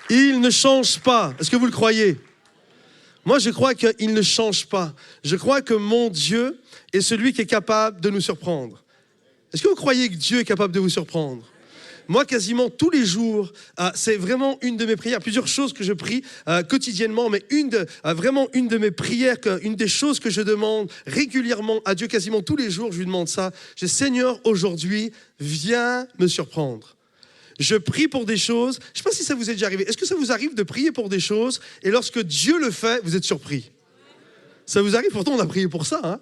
Il ne change pas. Est-ce que vous le croyez? Moi, je crois qu'il ne change pas. Je crois que mon Dieu est celui qui est capable de nous surprendre. Est-ce que vous croyez que Dieu est capable de vous surprendre? Moi, quasiment tous les jours, c'est vraiment une de mes prières. Plusieurs choses que je prie quotidiennement, mais vraiment une de mes prières, une des choses que je demande régulièrement à Dieu, quasiment tous les jours, je lui demande ça. Je dis, Seigneur, aujourd'hui, viens me surprendre. Je prie pour des choses. Je ne sais pas si ça vous est déjà arrivé. Est-ce que ça vous arrive de prier pour des choses et lorsque Dieu le fait, vous êtes surpris? Ça vous arrive? Pourtant, on a prié pour ça, hein?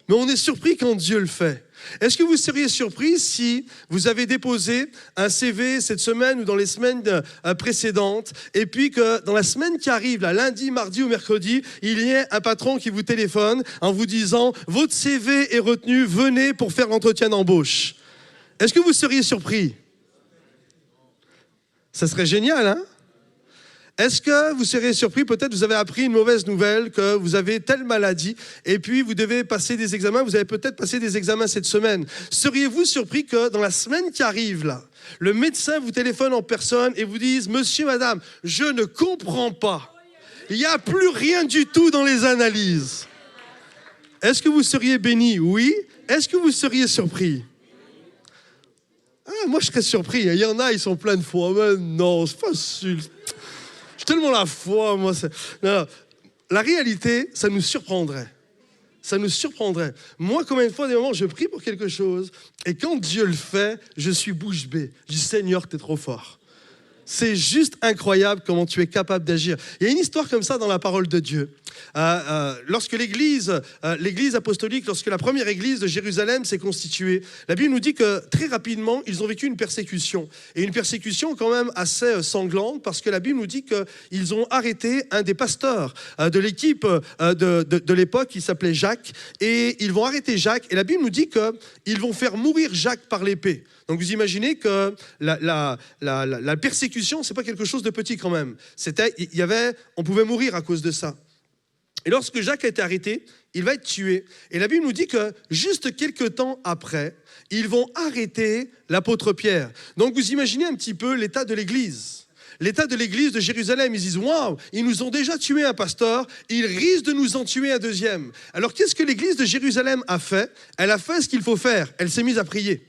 Mais on est surpris quand Dieu le fait. Est-ce que vous seriez surpris si vous avez déposé un CV cette semaine ou dans les semaines précédentes et puis que dans la semaine qui arrive, là, lundi, mardi ou mercredi, il y ait un patron qui vous téléphone en vous disant « Votre CV est retenu, venez pour faire l'entretien d'embauche ». Est-ce que vous seriez surpris? Ça serait génial, hein? Est-ce que vous seriez surpris, peut-être vous avez appris une mauvaise nouvelle, que vous avez telle maladie, et puis vous devez passer des examens, vous avez peut-être passé des examens cette semaine. Seriez-vous surpris que dans la semaine qui arrive, là, le médecin vous téléphone en personne et vous dise « Monsieur, madame, je ne comprends pas. Il n'y a plus rien du tout dans les analyses. » Est-ce que vous seriez béni? Oui. Est-ce que vous seriez surpris? Ah, moi, je serais surpris. Il y en a, ils sont pleins de foi. Mais non, c'est facile. J'ai tellement la foi, moi. Non. La réalité, ça nous surprendrait. Ça nous surprendrait. Moi, combien de fois, des moments, je prie pour quelque chose, et quand Dieu le fait, je suis bouche bée. Je dis, Seigneur, t'es trop fort. C'est juste incroyable comment tu es capable d'agir. Il y a une histoire comme ça dans la parole de Dieu. Lorsque l'église apostolique, lorsque la première église de Jérusalem s'est constituée, la Bible nous dit que très rapidement, ils ont vécu une persécution. Et une persécution quand même assez sanglante, parce que la Bible nous dit qu'ils ont arrêté un des pasteurs de l'équipe de l'époque, qui s'appelait Jacques, et ils vont arrêter Jacques. Et la Bible nous dit qu'ils vont faire mourir Jacques par l'épée. Donc vous imaginez que la persécution, c'est pas quelque chose de petit quand même. On pouvait mourir à cause de ça. Et lorsque Jacques a été arrêté, il va être tué. Et la Bible nous dit que juste quelques temps après, ils vont arrêter l'apôtre Pierre. Donc vous imaginez un petit peu l'état de l'église. L'état de l'église de Jérusalem, ils disent « Waouh, ils nous ont déjà tué un pasteur, ils risquent de nous en tuer un deuxième. » Alors qu'est-ce que l'église de Jérusalem a fait? Elle a fait ce qu'il faut faire, elle s'est mise à prier.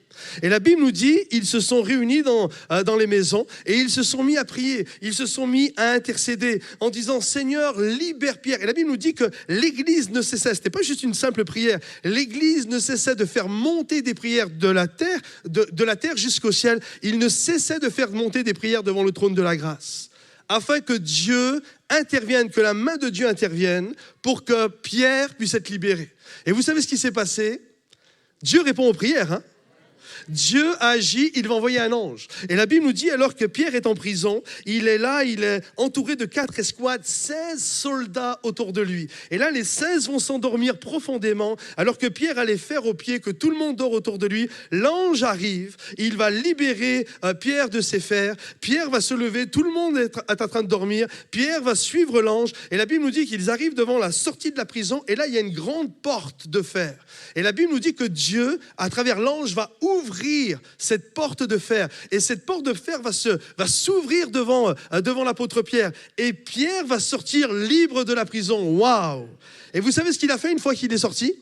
Et la Bible nous dit, ils se sont réunis dans les maisons et ils se sont mis à prier, ils se sont mis à intercéder en disant « Seigneur, libère Pierre ». Et la Bible nous dit que l'église ne cessait, ce n'était pas juste une simple prière, l'église ne cessait de faire monter des prières de la terre, de la terre jusqu'au ciel. Il ne cessait de faire monter des prières devant le trône de la grâce, afin que Dieu intervienne, que la main de Dieu intervienne pour que Pierre puisse être libéré. Et vous savez ce qui s'est passé? Dieu répond aux prières, hein? Dieu a agi, il va envoyer un ange. Et la Bible nous dit, alors que Pierre est en prison, il est là, il est entouré de 4 escouades, 16 soldats autour de lui. Et là, les 16 vont s'endormir profondément, alors que Pierre a les fers aux pieds, que tout le monde dort autour de lui. L'ange arrive, il va libérer Pierre de ses fers. Pierre va se lever, tout le monde est en train de dormir. Pierre va suivre l'ange. Et la Bible nous dit qu'ils arrivent devant la sortie de la prison. Et là, il y a une grande porte de fer. Et la Bible nous dit que Dieu, à travers l'ange, va ouvrir cette porte de fer. Et cette porte de fer va s'ouvrir devant l'apôtre Pierre. Et Pierre va sortir libre de la prison. Waouh! Et vous savez ce qu'il a fait une fois qu'il est sorti?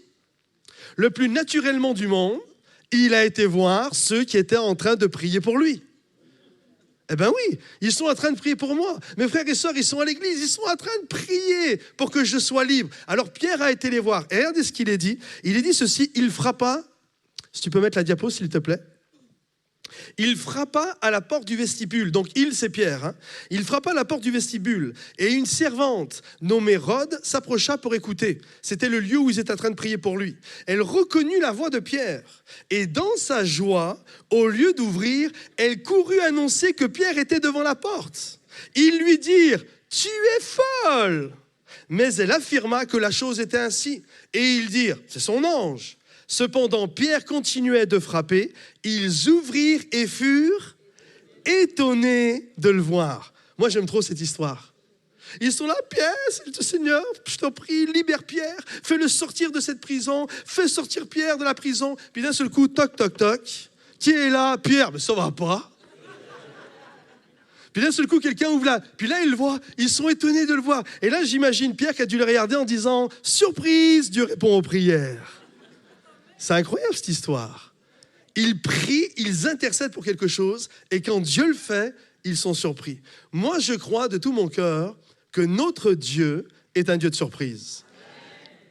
Le plus naturellement du monde, il a été voir ceux qui étaient en train de prier pour lui. Eh bien oui, ils sont en train de prier pour moi. Mes frères et sœurs, ils sont à l'église, ils sont en train de prier pour que je sois libre. Alors Pierre a été les voir. Et regardez ce qu'il a dit. Il a dit ceci, il frappa. Si tu peux mettre la diapo, s'il te plaît. Il frappa à la porte du vestibule. Donc, c'est Pierre. Hein. Il frappa à la porte du vestibule. Et une servante nommée Rhode s'approcha pour écouter. C'était le lieu où ils étaient en train de prier pour lui. Elle reconnut la voix de Pierre. Et dans sa joie, au lieu d'ouvrir, elle courut annoncer que Pierre était devant la porte. Ils lui dirent « Tu es folle !» Mais elle affirma que la chose était ainsi. Et ils dirent « C'est son ange !» Cependant, Pierre continuait de frapper. Ils ouvrirent et furent étonnés de le voir. Moi, j'aime trop cette histoire. Ils sont là, Pierre, c'est le Seigneur, je t'en prie, libère Pierre, fais-le sortir de cette prison, fais sortir Pierre de la prison. Puis d'un seul coup, toc, toc, toc. Qui est là? Pierre, mais ça va pas. Puis d'un seul coup, quelqu'un ouvre là. Puis là, ils le voient. Ils sont étonnés de le voir. Et là, j'imagine Pierre qui a dû le regarder en disant « Surprise, Dieu répond aux prières ». C'est incroyable cette histoire. Ils prient, ils intercèdent pour quelque chose. Et quand Dieu le fait, ils sont surpris. Moi, je crois de tout mon cœur que notre Dieu est un Dieu de surprise.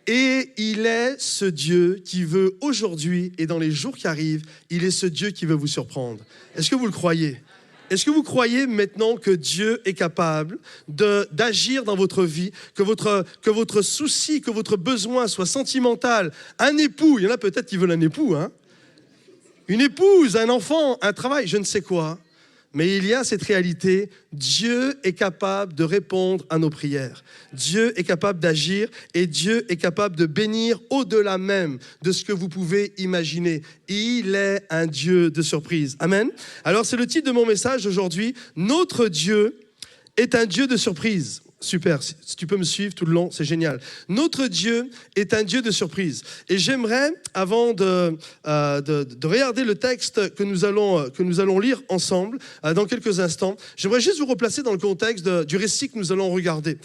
Et il est ce Dieu qui veut aujourd'hui et dans les jours qui arrivent, il est ce Dieu qui veut vous surprendre. Est-ce que vous le croyez ? Est-ce que vous croyez maintenant que Dieu est capable d'agir dans votre vie, que votre souci, que votre besoin soit sentimental, un époux, il y en a peut-être qui veulent un époux, hein ? Une épouse, un enfant, un travail, je ne sais quoi. Mais il y a cette réalité, Dieu est capable de répondre à nos prières. Dieu est capable d'agir et Dieu est capable de bénir au-delà même de ce que vous pouvez imaginer. Il est un Dieu de surprise. Amen. Alors c'est le titre de mon message aujourd'hui. Notre Dieu est un Dieu de surprise. Super, si tu peux me suivre tout le long, c'est génial. Notre Dieu est un Dieu de surprise. Et j'aimerais, avant de regarder le texte que nous allons lire ensemble dans quelques instants, j'aimerais juste vous replacer dans le contexte du récit que nous allons regarder.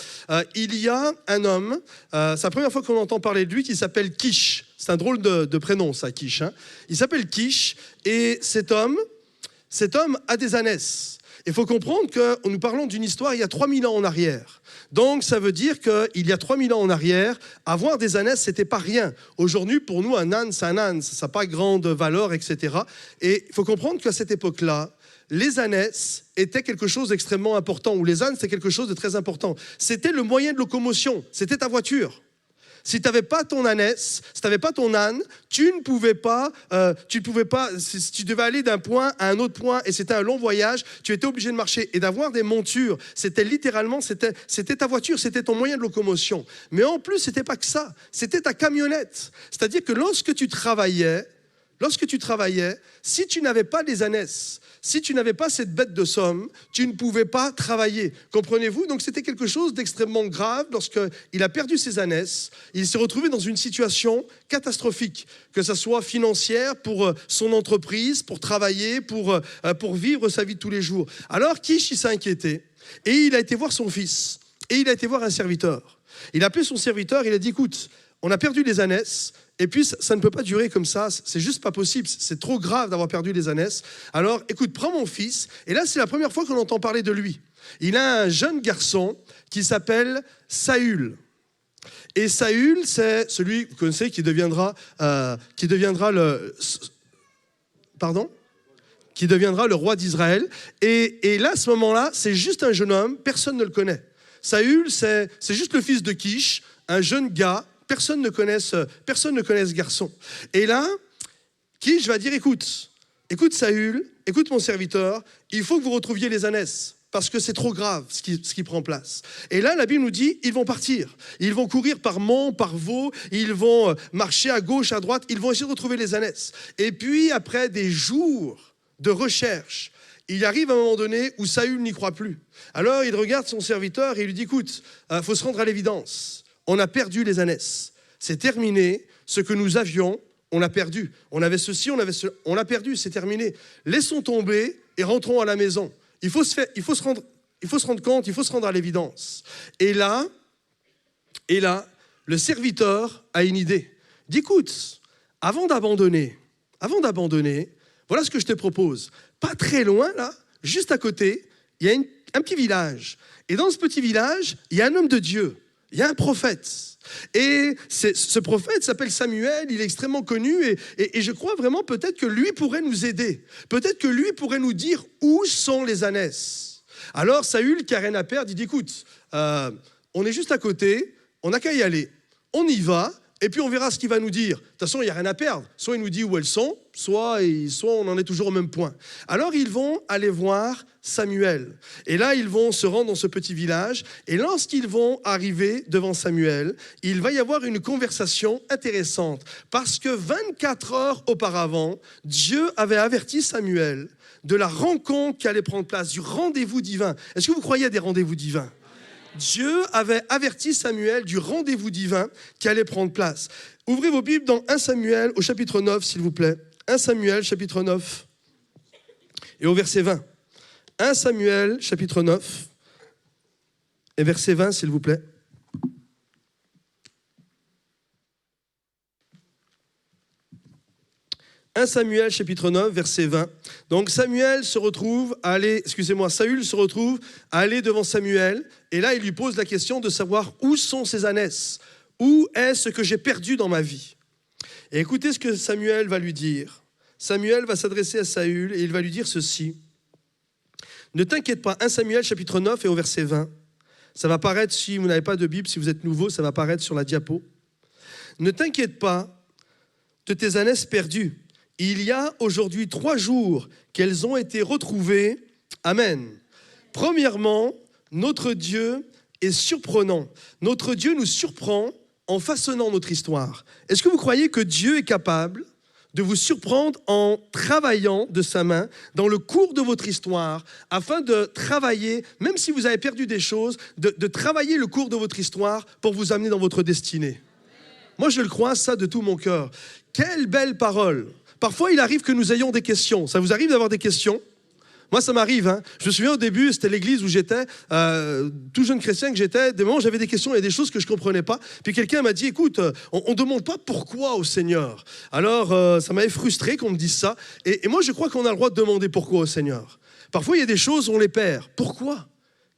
Il y a un homme, c'est la première fois qu'on entend parler de lui, qui s'appelle Kish. C'est un drôle de prénom, ça, Kish. Hein. Il s'appelle Kish, et cet homme a des ânesses. Il faut comprendre que nous parlons d'une histoire il y a 3000 ans en arrière. Donc, ça veut dire qu'il y a 3000 ans en arrière, avoir des ânesses, c'était pas rien. Aujourd'hui, pour nous, un âne, c'est un âne. Ça n'a pas grande valeur, etc. Et il faut comprendre qu'à cette époque-là, les ânesses étaient quelque chose d'extrêmement important, ou les ânes, c'était quelque chose de très important. C'était le moyen de locomotion, c'était ta voiture. Si tu n'avais pas ton ânesse, si tu n'avais pas ton âne, tu ne pouvais pas, si tu devais aller d'un point à un autre point et c'était un long voyage, tu étais obligé de marcher et d'avoir des montures. C'était littéralement, c'était ta voiture, c'était ton moyen de locomotion. Mais en plus, c'était pas que ça, c'était ta camionnette. C'est-à-dire que lorsque tu travaillais, si tu n'avais pas les ânesses, si tu n'avais pas cette bête de somme, tu ne pouvais pas travailler. Comprenez-vous ? Donc c'était quelque chose d'extrêmement grave lorsqu'il a perdu ses ânesses. Il s'est retrouvé dans une situation catastrophique, que ce soit financière pour son entreprise, pour travailler, pour vivre sa vie de tous les jours. Alors Kish, il s'est inquiété et il a été voir son fils et il a été voir un serviteur. Il a appelé son serviteur, il a dit « Écoute, on a perdu les ânesses. Et puis, ça ne peut pas durer comme ça, c'est juste pas possible, c'est trop grave d'avoir perdu les ânesses. Alors, écoute, prends mon fils. » Et là, c'est la première fois qu'on entend parler de lui. Il a un jeune garçon qui s'appelle Saül. Et Saül, c'est celui, vous connaissez, qui deviendra le roi d'Israël. Et là, à ce moment-là, c'est juste un jeune homme, personne ne le connaît. Saül, c'est juste le fils de Kish, un jeune gars. Personne ne connaît ce garçon. Et là, Kish va dire, écoute Saül, écoute mon serviteur, il faut que vous retrouviez les ânesses, parce que c'est trop grave ce qui prend place. Et là, la Bible nous dit, ils vont partir. Ils vont courir par monts, par vaux, ils vont marcher à gauche, à droite, ils vont essayer de retrouver les ânesses. Et puis, après des jours de recherche, il arrive à un moment donné où Saül n'y croit plus. Alors, il regarde son serviteur et il lui dit, écoute, faut se rendre à l'évidence. On a perdu les ânesses. C'est terminé. Ce que nous avions, on l'a perdu. On avait ceci, on l'a perdu, c'est terminé. Laissons tomber et rentrons à la maison. Il faut se rendre compte, il faut se rendre à l'évidence. Et là, le serviteur a une idée. Il dit, écoute, avant d'abandonner, voilà ce que je te propose. Pas très loin, là, juste à côté, il y a un petit village. Et dans ce petit village, il y a un homme de Dieu. Il y a un prophète. Et ce prophète s'appelle Samuel, il est extrêmement connu et je crois vraiment peut-être que lui pourrait nous aider. Peut-être que lui pourrait nous dire où sont les ânesses. Alors Saül, qui n'a rien à perdre, il dit, écoute, on est juste à côté, on n'a qu'à y aller. On y va et puis on verra ce qu'il va nous dire. De toute façon, il n'y a rien à perdre. Soit il nous dit où elles sont, soit on en est toujours au même point. Alors ils vont aller voir Samuel. Et là, ils vont se rendre dans ce petit village. Et lorsqu'ils vont arriver devant Samuel, il va y avoir une conversation intéressante. Parce que 24 heures auparavant, Dieu avait averti Samuel de la rencontre qui allait prendre place, du rendez-vous divin. Est-ce que vous croyez à des rendez-vous divins ? Dieu avait averti Samuel du rendez-vous divin qui allait prendre place. Ouvrez vos Bibles dans 1 Samuel au chapitre 9, s'il vous plaît. 1 Samuel, chapitre 9, et au verset 20. 1 Samuel, chapitre 9, et verset 20, s'il vous plaît. 1 Samuel, chapitre 9, verset 20. Donc Saül se retrouve à aller devant Samuel, et là il lui pose la question de savoir où sont ses ânesses, où est ce que j'ai perdu dans ma vie. Et écoutez ce que Samuel va lui dire. Samuel va s'adresser à Saül et il va lui dire ceci. Ne t'inquiète pas, 1 Samuel, chapitre 9 et au verset 20. Ça va apparaître, si vous n'avez pas de Bible, si vous êtes nouveau, ça va apparaître sur la diapo. Ne t'inquiète pas de tes ânesses perdues. Il y a aujourd'hui 3 jours qu'elles ont été retrouvées. Amen. Premièrement, notre Dieu est surprenant. Notre Dieu nous surprend en façonnant notre histoire. Est-ce que vous croyez que Dieu est capable de vous surprendre en travaillant de sa main dans le cours de votre histoire, afin de travailler, même si vous avez perdu des choses, de travailler le cours de votre histoire pour vous amener dans votre destinée? Moi, je le crois, ça, de tout mon cœur. Quelle belle parole! Parfois, il arrive que nous ayons des questions. Ça vous arrive d'avoir des questions? Moi, ça m'arrive. Hein. Je me souviens au début, c'était l'église où j'étais, tout jeune chrétien que j'étais, des moments j'avais des questions, il y a des choses que je ne comprenais pas. Puis quelqu'un m'a dit, écoute, on ne demande pas pourquoi au Seigneur. Alors, ça m'avait frustré qu'on me dise ça. Et moi, je crois qu'on a le droit de demander pourquoi au Seigneur. Parfois, il y a des choses où on les perd. Pourquoi?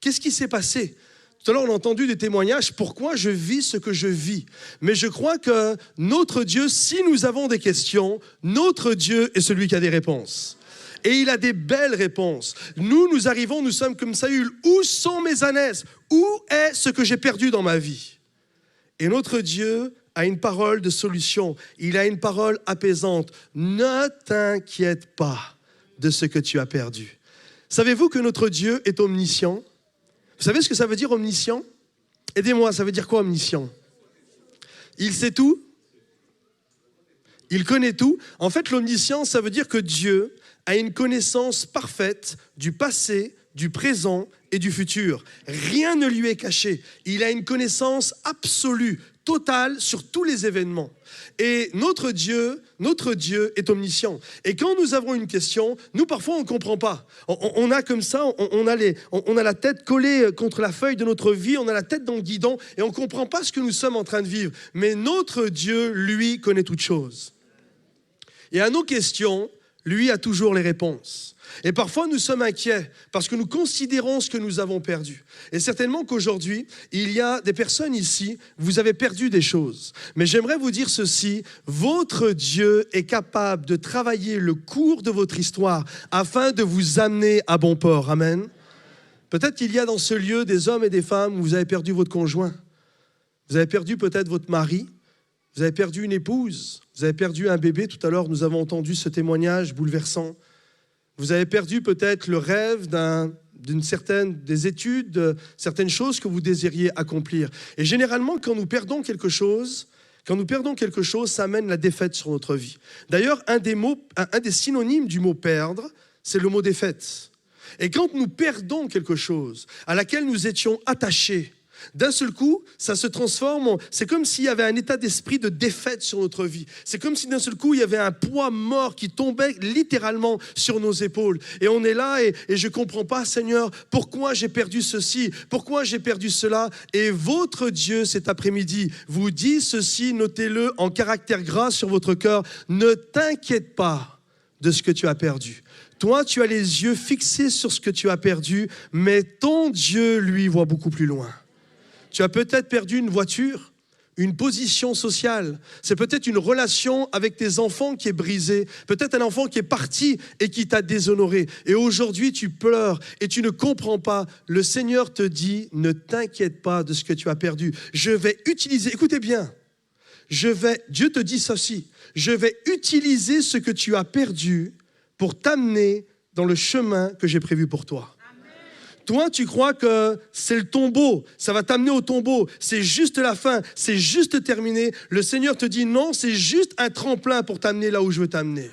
Qu'est-ce qui s'est passé? Tout à l'heure, on a entendu des témoignages, pourquoi je vis ce que je vis. Mais je crois que notre Dieu, si nous avons des questions, notre Dieu est celui qui a des réponses. Et il a des belles réponses. Nous arrivons, nous sommes comme Saül. Où sont mes ânesses? Où est ce que j'ai perdu dans ma vie? Et notre Dieu a une parole de solution. Il a une parole apaisante. Ne t'inquiète pas de ce que tu as perdu. Savez-vous que notre Dieu est omniscient? Vous savez ce que ça veut dire omniscient? Aidez-moi, ça veut dire quoi omniscient? Il sait tout? Il connaît tout? En fait, l'omniscience, ça veut dire que Dieu a une connaissance parfaite du passé, du présent et du futur. Rien ne lui est caché. Il a une connaissance absolue, totale sur tous les événements. Et notre Dieu est omniscient. Et quand nous avons une question, nous parfois on ne comprend pas. On a comme ça, on a la tête collée contre la feuille de notre vie, on a la tête dans le guidon et on ne comprend pas ce que nous sommes en train de vivre. Mais notre Dieu, lui, connaît toutes choses. Et à nos questions, lui a toujours les réponses. Et parfois, nous sommes inquiets parce que nous considérons ce que nous avons perdu. Et certainement qu'aujourd'hui, il y a des personnes ici, vous avez perdu des choses. Mais j'aimerais vous dire ceci, votre Dieu est capable de travailler le cours de votre histoire afin de vous amener à bon port. Amen. Peut-être qu'il y a dans ce lieu des hommes et des femmes où vous avez perdu votre conjoint. Vous avez perdu peut-être votre mari. Vous avez perdu une épouse. Vous avez perdu un bébé. Tout à l'heure, nous avons entendu ce témoignage bouleversant. Vous avez perdu peut-être le rêve des études, certaines choses que vous désiriez accomplir. Et généralement, quand nous perdons quelque chose, ça amène la défaite sur notre vie. D'ailleurs, un des synonymes du mot perdre, c'est le mot défaite. Et quand nous perdons quelque chose à laquelle nous étions attachés, d'un seul coup, ça se transforme, c'est comme s'il y avait un état d'esprit de défaite sur notre vie. C'est comme si d'un seul coup, il y avait un poids mort qui tombait littéralement sur nos épaules. Et on est là et je ne comprends pas, Seigneur, pourquoi j'ai perdu ceci, pourquoi j'ai perdu cela. Et votre Dieu, cet après-midi, vous dit ceci, notez-le en caractère gras sur votre cœur, ne t'inquiète pas de ce que tu as perdu. Toi, tu as les yeux fixés sur ce que tu as perdu, mais ton Dieu, lui, voit beaucoup plus loin. Tu as peut-être perdu une voiture, une position sociale. C'est peut-être une relation avec tes enfants qui est brisée. Peut-être un enfant qui est parti et qui t'a déshonoré. Et aujourd'hui, tu pleures et tu ne comprends pas. Le Seigneur te dit, ne t'inquiète pas de ce que tu as perdu. Je vais utiliser, écoutez bien, Dieu te dit ceci, je vais utiliser ce que tu as perdu pour t'amener dans le chemin que j'ai prévu pour toi. Toi, tu crois que c'est le tombeau, ça va t'amener au tombeau, c'est juste la fin, c'est juste terminé. Le Seigneur te dit non, c'est juste un tremplin pour t'amener là où je veux t'amener.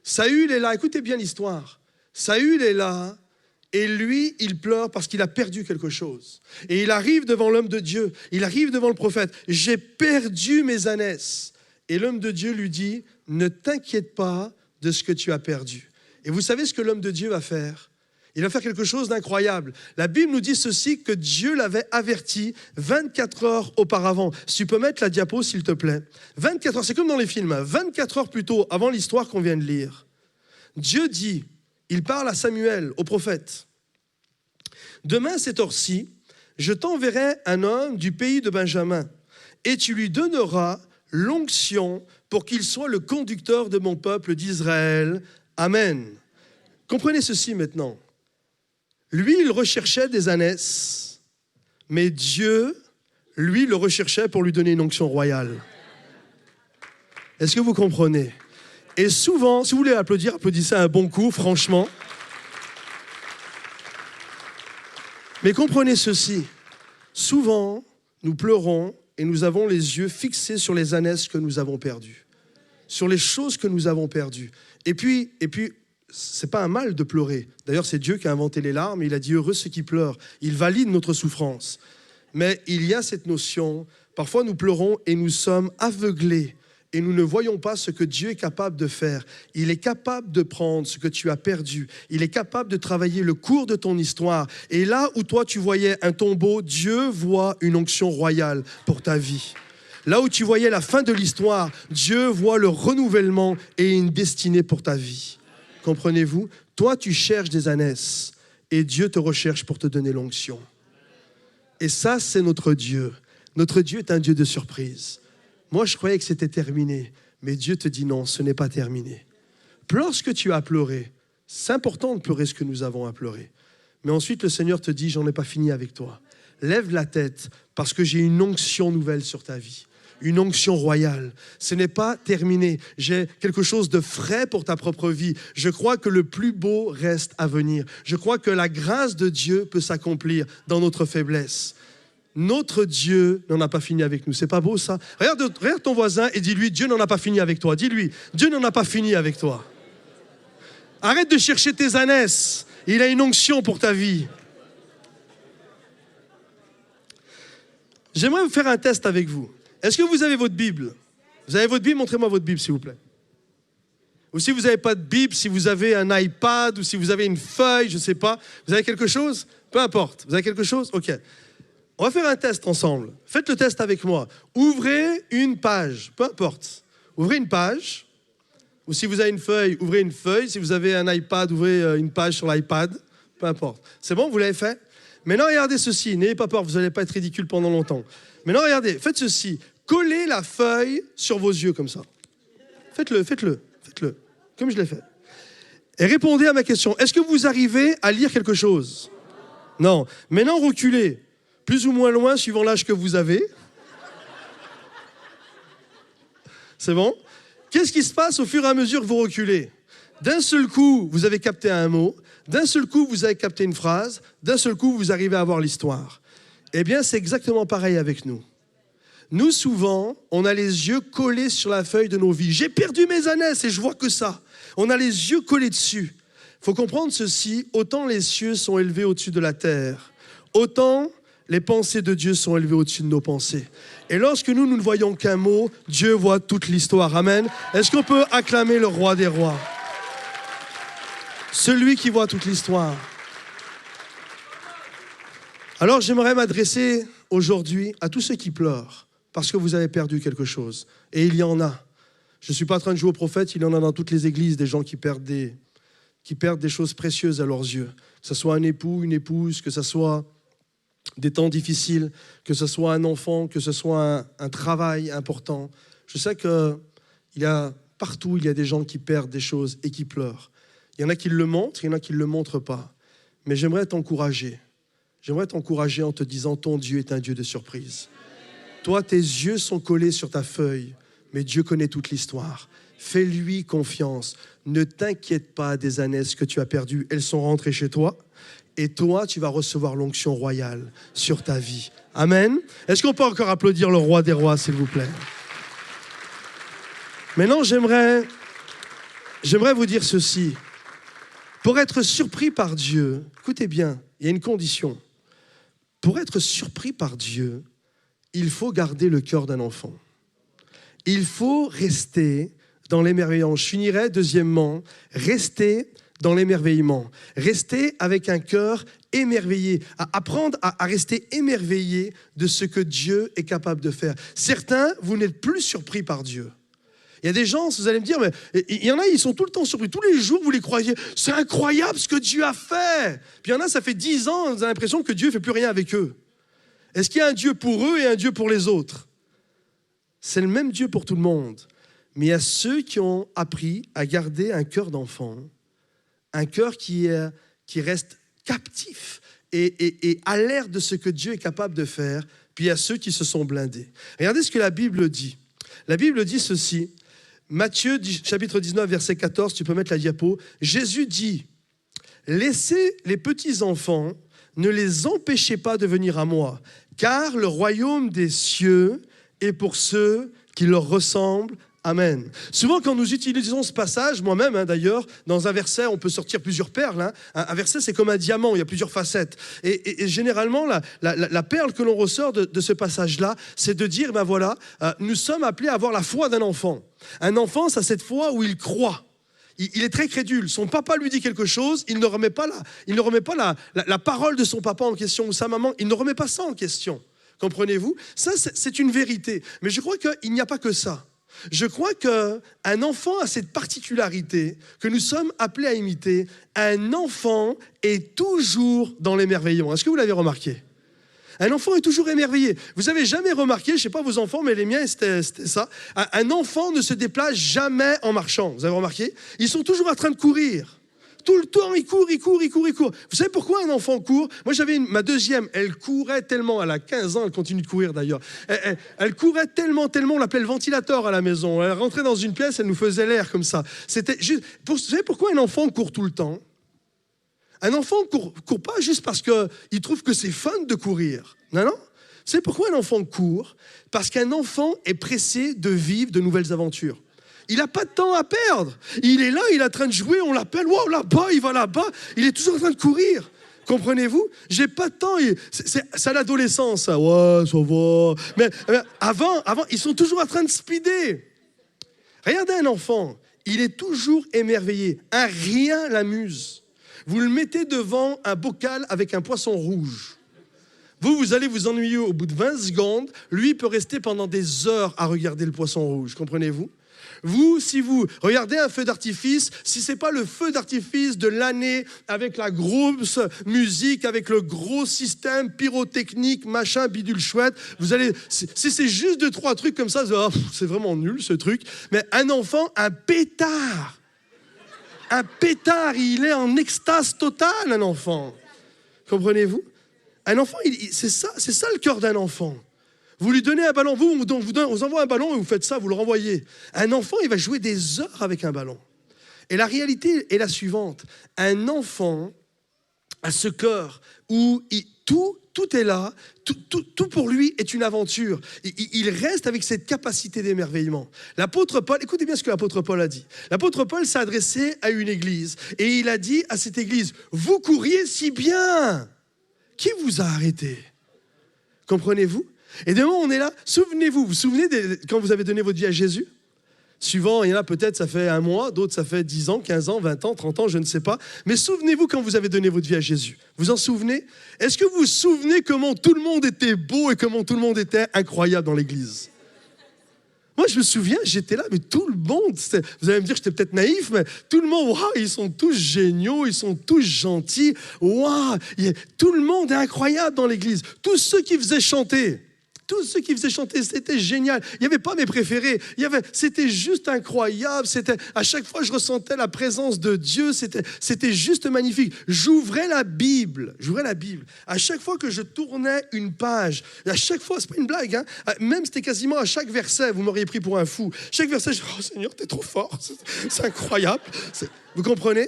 Saül est là, écoutez bien l'histoire. Saül est là et lui, il pleure parce qu'il a perdu quelque chose. Et il arrive devant l'homme de Dieu, il arrive devant le prophète. J'ai perdu mes ânesses. Et l'homme de Dieu lui dit, ne t'inquiète pas de ce que tu as perdu. Et vous savez ce que l'homme de Dieu va faire? Il va faire quelque chose d'incroyable. La Bible nous dit ceci, que Dieu l'avait averti 24 heures auparavant. Si tu peux mettre la diapo, s'il te plaît. 24 heures, c'est comme dans les films. 24 heures plus tôt, avant l'histoire qu'on vient de lire. Dieu dit, il parle à Samuel, au prophète. Demain, à cette heure-ci, je t'enverrai un homme du pays de Benjamin, et tu lui donneras l'onction pour qu'il soit le conducteur de mon peuple d'Israël. Amen. Comprenez ceci maintenant. Lui, il recherchait des ânesses, mais Dieu, lui, le recherchait pour lui donner une onction royale. Est-ce que vous comprenez? Et souvent, si vous voulez applaudir, applaudissez un bon coup, franchement. Mais comprenez ceci. Souvent, nous pleurons et nous avons les yeux fixés sur les ânesses que nous avons perdues, sur les choses que nous avons perdues. Et puis, c'est pas un mal de pleurer. D'ailleurs, c'est Dieu qui a inventé les larmes. Il a dit heureux ceux qui pleurent. Il valide notre souffrance. Mais il y a cette notion, parfois nous pleurons et nous sommes aveuglés et nous ne voyons pas ce que Dieu est capable de faire. Il est capable de prendre ce que tu as perdu. Il est capable de travailler le cours de ton histoire. Et là où toi tu voyais un tombeau, Dieu voit une onction royale pour ta vie. Là où tu voyais la fin de l'histoire, Dieu voit le renouvellement et une destinée pour ta vie. Comprenez-vous? Toi, tu cherches des ânesses et Dieu te recherche pour te donner l'onction. Et ça, c'est notre Dieu. Notre Dieu est un Dieu de surprise. Moi, je croyais que c'était terminé, mais Dieu te dit non, ce n'est pas terminé. Lorsque tu as pleuré, c'est important de pleurer ce que nous avons à pleurer. Mais ensuite, le Seigneur te dit, j'en ai pas fini avec toi. Lève la tête parce que j'ai une onction nouvelle sur ta vie. Une onction royale. Ce n'est pas terminé. J'ai quelque chose de frais pour ta propre vie. Je crois que le plus beau reste à venir. Je crois que la grâce de Dieu peut s'accomplir dans notre faiblesse. Notre Dieu n'en a pas fini avec nous. C'est pas beau ça? Regarde ton voisin et dis-lui, Dieu n'en a pas fini avec toi. Dis-lui, Dieu n'en a pas fini avec toi. Arrête de chercher tes ânesses. Il a une onction pour ta vie. J'aimerais vous faire un test avec vous. Est-ce que vous avez votre Bible? Vous avez votre Bible? Montrez-moi votre Bible, s'il vous plaît. Ou si vous n'avez pas de Bible, si vous avez un iPad ou si vous avez une feuille, je ne sais pas. Vous avez quelque chose? Peu importe. Vous avez quelque chose? OK. On va faire un test ensemble. Faites le test avec moi. Ouvrez une page, peu importe. Ouvrez une page. Ou si vous avez une feuille, ouvrez une feuille. Si vous avez un iPad, ouvrez une page sur l'iPad. Peu importe. C'est bon, vous l'avez fait? Maintenant, regardez ceci. N'ayez pas peur, vous n'allez pas être ridicule pendant longtemps. Maintenant, regardez, faites ceci. Collez la feuille sur vos yeux comme ça. Faites-le, comme je l'ai fait. Et répondez à ma question. Est-ce que vous arrivez à lire quelque chose? Non. Maintenant, reculez. Plus ou moins loin, suivant l'âge que vous avez. C'est bon? Qu'est-ce qui se passe au fur et à mesure que vous reculez? D'un seul coup, vous avez capté un mot. D'un seul coup, vous avez capté une phrase. D'un seul coup, vous arrivez à voir l'histoire. Eh bien, c'est exactement pareil avec nous. Nous, souvent, on a les yeux collés sur la feuille de nos vies. J'ai perdu mes ânesses et je vois que ça. On a les yeux collés dessus. Il faut comprendre ceci, autant les cieux sont élevés au-dessus de la terre, autant les pensées de Dieu sont élevées au-dessus de nos pensées. Et lorsque nous ne voyons qu'un mot, Dieu voit toute l'histoire. Amen. Est-ce qu'on peut acclamer le roi des rois? Celui qui voit toute l'histoire. Alors j'aimerais m'adresser aujourd'hui à tous ceux qui pleurent parce que vous avez perdu quelque chose. Et il y en a. Je ne suis pas en train de jouer au prophète, il y en a dans toutes les églises des gens qui perdent des choses précieuses à leurs yeux. Que ce soit un époux, une épouse, que ce soit des temps difficiles, que ce soit un enfant, que ce soit un travail important. Je sais qu'il y a partout, il y a des gens qui perdent des choses et qui pleurent. Il y en a qui le montrent, il y en a qui ne le montrent pas. Mais j'aimerais t'encourager. J'aimerais t'encourager en te disant, ton Dieu est un Dieu de surprise. Toi, tes yeux sont collés sur ta feuille, mais Dieu connaît toute l'histoire. Fais-lui confiance. Ne t'inquiète pas des ânesses que tu as perdues. Elles sont rentrées chez toi. Et toi, tu vas recevoir l'onction royale sur ta vie. Amen. Est-ce qu'on peut encore applaudir le roi des rois, s'il vous plaît? Maintenant, j'aimerais vous dire ceci. Pour être surpris par Dieu, écoutez bien, il y a une condition. Pour être surpris par Dieu, il faut garder le cœur d'un enfant. Il faut rester dans l'émerveillement. Je finirai, deuxièmement, rester dans l'émerveillement. Rester avec un cœur émerveillé, apprendre à rester émerveillé de ce que Dieu est capable de faire. Certains, vous n'êtes plus surpris par Dieu. Il y a des gens, vous allez me dire, mais il y en a, ils sont tout le temps surpris. Tous les jours, vous les croyez. C'est incroyable ce que Dieu a fait. Puis il y en a, ça fait 10 ans, vous avez l'impression que Dieu ne fait plus rien avec eux. Est-ce qu'il y a un Dieu pour eux et un Dieu pour les autres? C'est le même Dieu pour tout le monde. Mais il y a ceux qui ont appris à garder un cœur d'enfant, un cœur qui reste captif et alerte de ce que Dieu est capable de faire. Puis il y a ceux qui se sont blindés. Regardez ce que la Bible dit. La Bible dit ceci. Matthieu, chapitre 19, verset 14, tu peux mettre la diapo. Jésus dit, « Laissez les petits enfants, ne les empêchez pas de venir à moi, car le royaume des cieux est pour ceux qui leur ressemblent. » Amen. Souvent, quand nous utilisons ce passage, moi-même d'ailleurs, dans un verset, on peut sortir plusieurs perles. Un verset, c'est comme un diamant, il y a plusieurs facettes. Et généralement, la perle que l'on ressort de ce passage-là, c'est de dire, ben voilà, nous sommes appelés à avoir la foi d'un enfant. Un enfant, c'est cette foi où il croit. Il est très crédule. Son papa lui dit quelque chose, il ne remet pas la parole de son papa en question, ou sa maman, il ne remet pas ça en question. Comprenez-vous? Ça, c'est une vérité. Mais je crois qu'il n'y a pas que ça. Je crois qu'un enfant a cette particularité que nous sommes appelés à imiter. Un enfant est toujours dans l'émerveillement. Est-ce que vous l'avez remarqué? Un enfant est toujours émerveillé. Vous n'avez jamais remarqué, je ne sais pas vos enfants, mais les miens, c'était ça. Un enfant ne se déplace jamais en marchant. Vous avez remarqué? Ils sont toujours en train de courir. Tout le temps, il court. Vous savez pourquoi un enfant court? Moi, j'avais ma deuxième, elle courait tellement, elle a 15 ans, elle continue de courir d'ailleurs. Elle courait tellement, on l'appelait le ventilateur à la maison. Elle rentrait dans une pièce, elle nous faisait l'air comme ça. Vous savez pourquoi un enfant court tout le temps? Un enfant ne court pas juste parce qu'il trouve que c'est fun de courir. Non. Vous savez pourquoi un enfant court? Parce qu'un enfant est pressé de vivre de nouvelles aventures. Il n'a pas de temps à perdre. Il est là, il est en train de jouer, on l'appelle, wow, là-bas, il va là-bas. Il est toujours en train de courir. Comprenez-vous? J'ai pas de temps. C'est à l'adolescence, ça. Ouais, ça va. Mais avant, ils sont toujours en train de speeder. Regardez un enfant, il est toujours émerveillé. Un rien l'amuse. Vous le mettez devant un bocal avec un poisson rouge. Vous allez vous ennuyer au bout de 20 secondes. Lui, il peut rester pendant des heures à regarder le poisson rouge. Comprenez-vous? Vous, si vous regardez un feu d'artifice, si ce n'est pas le feu d'artifice de l'année avec la grosse musique, avec le gros système pyrotechnique, machin, bidule chouette, vous allez, si c'est juste 2-3 trucs comme ça, c'est vraiment nul ce truc. Mais un enfant, un pétard, il est en extase totale, un enfant. Comprenez-vous? Un enfant, c'est ça le cœur d'un enfant. Vous lui donnez un ballon, on vous envoie un ballon et vous faites ça, vous le renvoyez. Un enfant, il va jouer des heures avec un ballon. Et la réalité est la suivante. Un enfant a ce cœur où tout est là, tout pour lui est une aventure. Il reste avec cette capacité d'émerveillement. L'apôtre Paul, écoutez bien ce que l'apôtre Paul a dit. L'apôtre Paul s'est adressé à une église et il a dit à cette église, vous couriez si bien. Qui vous a arrêté? Comprenez-vous? Et demain, on est là. Vous vous souvenez quand vous avez donné votre vie à Jésus? Suivant, il y en a peut-être, ça fait 1 mois, d'autres, ça fait 10 ans, 15 ans, 20 ans, 30 ans, je ne sais pas. Mais souvenez-vous quand vous avez donné votre vie à Jésus. Vous en souvenez? Est-ce que vous vous souvenez comment tout le monde était beau et comment tout le monde était incroyable dans l'église? Moi, je me souviens, j'étais là, mais tout le monde, vous allez me dire que j'étais peut-être naïf, mais tout le monde, waouh, ils sont tous géniaux, ils sont tous gentils, waouh, tout le monde est incroyable dans l'église. Tous ceux qui faisaient chanter, c'était génial. Il n'y avait pas mes préférés. C'était juste incroyable. À chaque fois, je ressentais la présence de Dieu. C'était juste magnifique. J'ouvrais la Bible. À chaque fois que je tournais une page, à chaque fois, c'est pas une blague, hein, même c'était quasiment à chaque verset, vous m'auriez pris pour un fou. Chaque verset, je dis, oh Seigneur, t'es trop fort. C'est incroyable. Vous comprenez?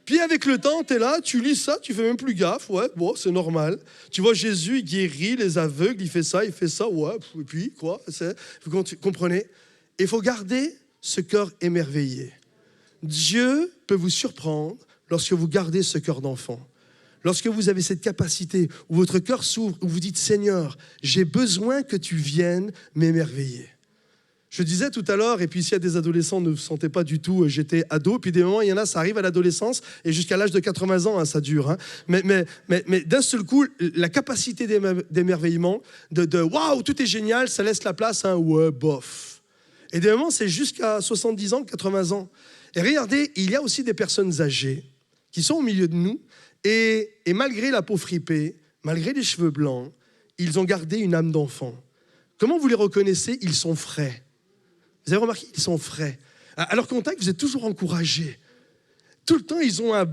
Puis avec le temps, tu es là, tu lis ça, tu fais même plus gaffe, ouais, bon, c'est normal. Tu vois Jésus, il guérit les aveugles, il fait ça, ouais, et puis quoi, vous comprenez? Il faut garder ce cœur émerveillé. Dieu peut vous surprendre lorsque vous gardez ce cœur d'enfant. Lorsque vous avez cette capacité où votre cœur s'ouvre, où vous dites, Seigneur, j'ai besoin que tu viennes m'émerveiller. Je disais tout à l'heure, et puis s'il y a des adolescents, ne vous sentez pas du tout, j'étais ado, puis des moments, il y en a, ça arrive à l'adolescence, et jusqu'à l'âge de 80 ans, hein, ça dure. Hein. Mais d'un seul coup, la capacité d'émerveillement, de waouh, tout est génial, ça laisse la place à un ouais, bof. Et des moments, c'est jusqu'à 70 ans, 80 ans. Et regardez, il y a aussi des personnes âgées qui sont au milieu de nous, et malgré la peau fripée, malgré les cheveux blancs, ils ont gardé une âme d'enfant. Comment vous les reconnaissez? Ils sont frais. Vous avez remarqué, ils sont frais. À leur contact, vous êtes toujours encouragés. Tout le temps, ils ont une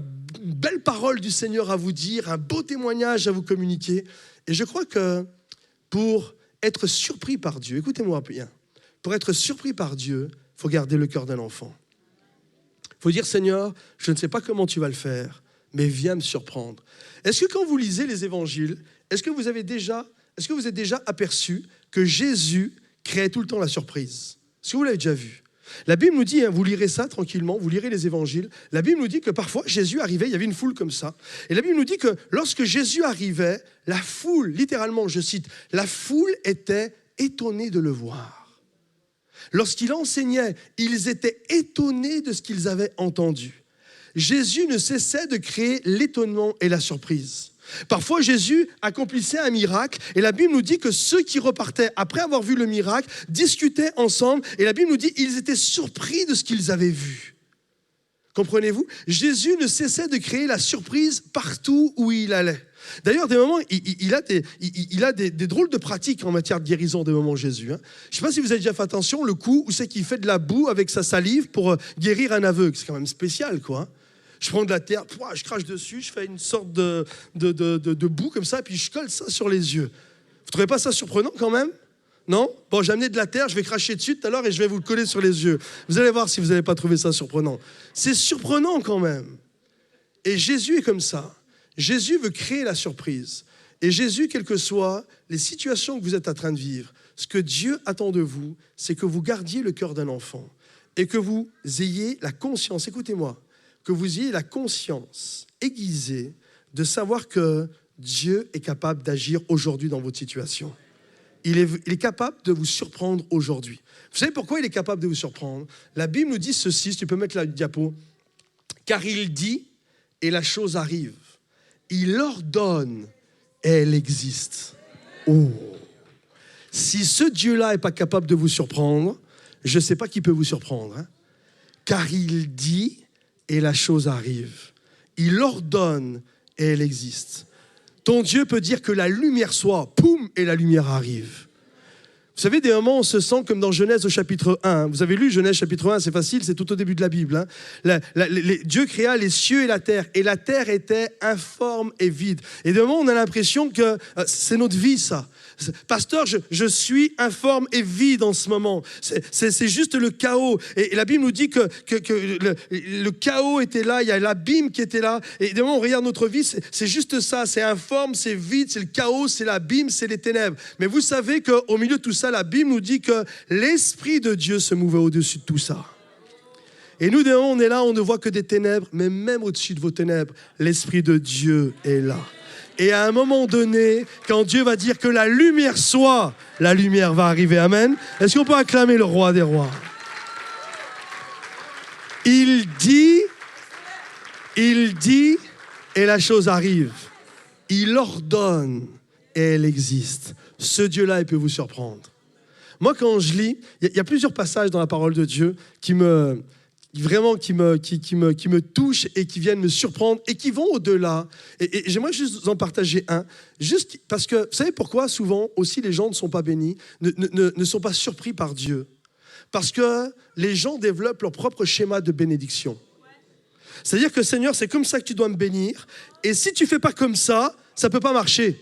belle parole du Seigneur à vous dire, un beau témoignage à vous communiquer. Et je crois que pour être surpris par Dieu, écoutez-moi bien, pour être surpris par Dieu, il faut garder le cœur d'un enfant. Il faut dire, Seigneur, je ne sais pas comment tu vas le faire, mais viens me surprendre. Est-ce que quand vous lisez les évangiles, est-ce que vous êtes déjà aperçu que Jésus créait tout le temps la surprise? Est-ce que vous l'avez déjà vu? La Bible nous dit, hein, vous lirez ça tranquillement, vous lirez les évangiles, la Bible nous dit que parfois Jésus arrivait, il y avait une foule comme ça, et la Bible nous dit que lorsque Jésus arrivait, la foule, littéralement, je cite, la foule était étonnée de le voir. Lorsqu'il enseignait, ils étaient étonnés de ce qu'ils avaient entendu. Jésus ne cessait de créer l'étonnement et la surprise. Parfois, Jésus accomplissait un miracle et la Bible nous dit que ceux qui repartaient après avoir vu le miracle discutaient ensemble et la Bible nous dit qu'ils étaient surpris de ce qu'ils avaient vu. Comprenez-vous? Jésus ne cessait de créer la surprise partout où il allait. D'ailleurs, des moments, il a des drôles de pratiques en matière de guérison, des moments Jésus. Hein. Je ne sais pas si vous avez déjà fait attention, le coup où c'est qu'il fait de la boue avec sa salive pour guérir un aveugle. C'est quand même spécial, quoi. Je prends de la terre, je crache dessus, je fais une sorte de boue comme ça, et puis je colle ça sur les yeux. Vous ne trouvez pas ça surprenant quand même? Non? Bon, j'ai amené de la terre, je vais cracher dessus tout à l'heure et je vais vous le coller sur les yeux. Vous allez voir si vous n'avez pas trouvé ça surprenant. C'est surprenant quand même. Et Jésus est comme ça. Jésus veut créer la surprise. Et Jésus, quelles que soient les situations que vous êtes en train de vivre, ce que Dieu attend de vous, c'est que vous gardiez le cœur d'un enfant et que vous ayez la conscience, écoutez-moi, que vous ayez la conscience aiguisée de savoir que Dieu est capable d'agir aujourd'hui dans votre situation. Il est capable de vous surprendre aujourd'hui. Vous savez pourquoi il est capable de vous surprendre? La Bible nous dit ceci, si tu peux mettre la diapo. Car il dit et la chose arrive. Il ordonne et elle existe. Oh. Si ce Dieu-là n'est pas capable de vous surprendre, je ne sais pas qui peut vous surprendre. Hein? Car il dit et la chose arrive. Il ordonne et elle existe. Ton Dieu peut dire que la lumière soit, poum, et la lumière arrive. Vous savez, des moments, on se sent comme dans Genèse au chapitre 1. Vous avez lu Genèse chapitre 1, c'est facile, c'est tout au début de la Bible. Hein. Dieu créa les cieux et la terre était informe et vide. Et des moments, on a l'impression que c'est notre vie, ça. Pasteur, je suis informe et vide en ce moment. C'est juste le chaos. Et la Bible nous dit que le chaos était là, il y a l'abîme qui était là. Et des moments, on regarde notre vie, c'est juste ça. C'est informe, c'est vide, c'est le chaos, c'est l'abîme, c'est les ténèbres. Mais vous savez qu'au milieu de tout ça, la Bible nous dit que l'Esprit de Dieu se mouvait au-dessus de tout ça. Et nous, des moments, on est là, on ne voit que des ténèbres, mais même au-dessus de vos ténèbres, l'Esprit de Dieu est là. Et à un moment donné, quand Dieu va dire que la lumière soit, la lumière va arriver. Amen. Est-ce qu'on peut acclamer le roi des rois? Il dit, et la chose arrive. Il ordonne, et elle existe. Ce Dieu-là, il peut vous surprendre. Moi, quand je lis, il y a plusieurs passages dans la parole de Dieu qui me touchent et qui viennent me surprendre et qui vont au-delà. Et j'aimerais juste vous en partager un. Juste parce que, vous savez pourquoi souvent aussi les gens ne sont pas bénis, ne sont pas surpris par Dieu? Parce que les gens développent leur propre schéma de bénédiction. C'est-à-dire que Seigneur, c'est comme ça que tu dois me bénir. Et si tu ne fais pas comme ça, ça ne peut pas marcher.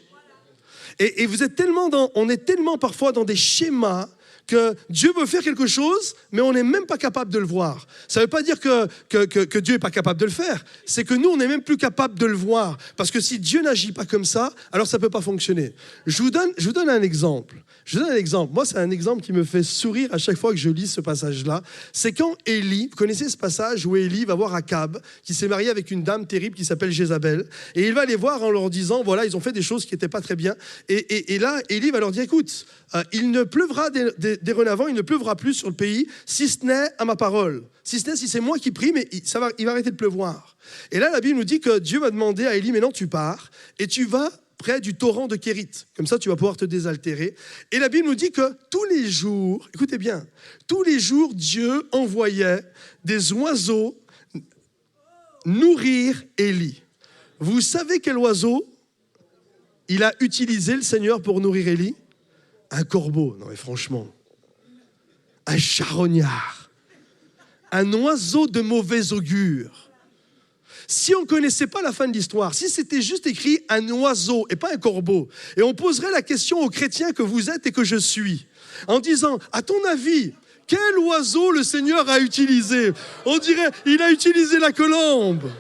Et on est tellement parfois dans des schémas que Dieu veut faire quelque chose, mais on n'est même pas capable de le voir. Ça ne veut pas dire que Dieu n'est pas capable de le faire. C'est que nous, on n'est même plus capable de le voir. Parce que si Dieu n'agit pas comme ça, alors ça ne peut pas fonctionner. Je vous donne un exemple. Moi, c'est un exemple qui me fait sourire à chaque fois que je lis ce passage-là. C'est quand Élie, vous connaissez ce passage où Élie va voir Akab, qui s'est marié avec une dame terrible qui s'appelle Jézabel. Et il va les voir en leur disant, voilà, ils ont fait des choses qui n'étaient pas très bien. Et là, Élie va leur dire, écoute, il ne pleuvra dorénavant, il ne pleuvra plus sur le pays, si ce n'est à ma parole. Si ce n'est, si c'est moi qui prie, mais il va arrêter de pleuvoir. Et là, la Bible nous dit que Dieu va demander à Élie, mais non, tu pars, et tu vas près du torrent de Kérit. Comme ça, tu vas pouvoir te désaltérer. Et la Bible nous dit que tous les jours, écoutez bien, tous les jours, Dieu envoyait des oiseaux nourrir Élie. Vous savez quel oiseau il a utilisé, le Seigneur, pour nourrir Élie? Un corbeau. Non mais franchement. Un charognard. Un oiseau de mauvais augure. Si on ne connaissait pas la fin de l'histoire, si c'était juste écrit un oiseau et pas un corbeau, et on poserait la question aux chrétiens que vous êtes et que je suis, en disant, à ton avis, quel oiseau le Seigneur a utilisé? On dirait, il a utilisé la colombe.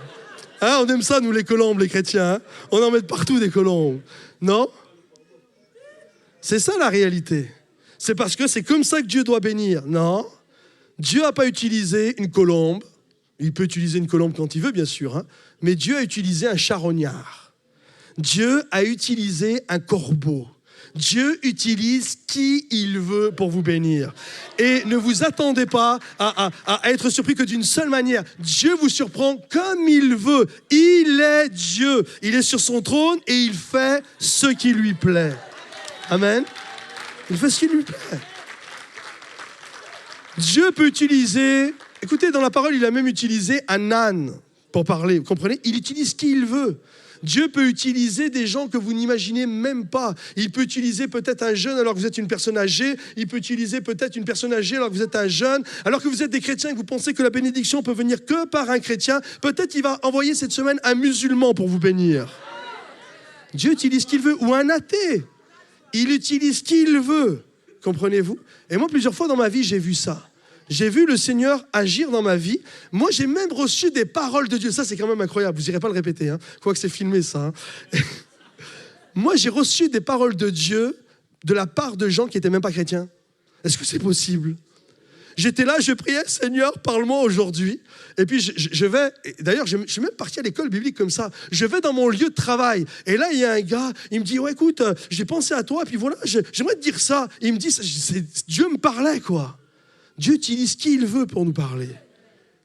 Hein, on aime ça, nous, les colombes, les chrétiens. Hein, on en met partout des colombes. Non? C'est ça la réalité. C'est parce que c'est comme ça que Dieu doit bénir. Non. Dieu n'a pas utilisé une colombe. Il peut utiliser une colombe quand il veut, bien sûr. Hein, mais Dieu a utilisé un charognard. Dieu a utilisé un corbeau. Dieu utilise qui il veut pour vous bénir. Et ne vous attendez pas à être surpris que d'une seule manière. Dieu vous surprend comme il veut. Il est Dieu. Il est sur son trône et il fait ce qui lui plaît. Amen. Il fait ce qui lui plaît. Dieu peut utiliser... Écoutez, dans la parole, il a même utilisé un âne pour parler. Vous comprenez? Il utilise qui il veut. Dieu peut utiliser des gens que vous n'imaginez même pas. Il peut utiliser peut-être un jeune alors que vous êtes une personne âgée. Il peut utiliser peut-être une personne âgée alors que vous êtes un jeune. Alors que vous êtes des chrétiens et que vous pensez que la bénédiction peut venir que par un chrétien, peut-être il va envoyer cette semaine un musulman pour vous bénir. Dieu utilise qui il veut. Ou un athée. Il utilise qui il veut. Comprenez-vous? Et moi, plusieurs fois dans ma vie, j'ai vu ça. J'ai vu le Seigneur agir dans ma vie. Moi, j'ai même reçu des paroles de Dieu. Ça, c'est quand même incroyable. Vous n'irez pas le répéter, hein. Quoique c'est filmé, ça. Hein. Moi, j'ai reçu des paroles de Dieu de la part de gens qui n'étaient même pas chrétiens. Est-ce que c'est possible? J'étais là, je priais, Seigneur, parle-moi aujourd'hui. Et puis, je vais... D'ailleurs, je suis même parti à l'école biblique comme ça. Je vais dans mon lieu de travail. Et là, il y a un gars, il me dit, ouais, écoute, j'ai pensé à toi. Puis voilà, j'aimerais te dire ça. Il me dit, Dieu me parlait, quoi. Dieu utilise qui il veut pour nous parler.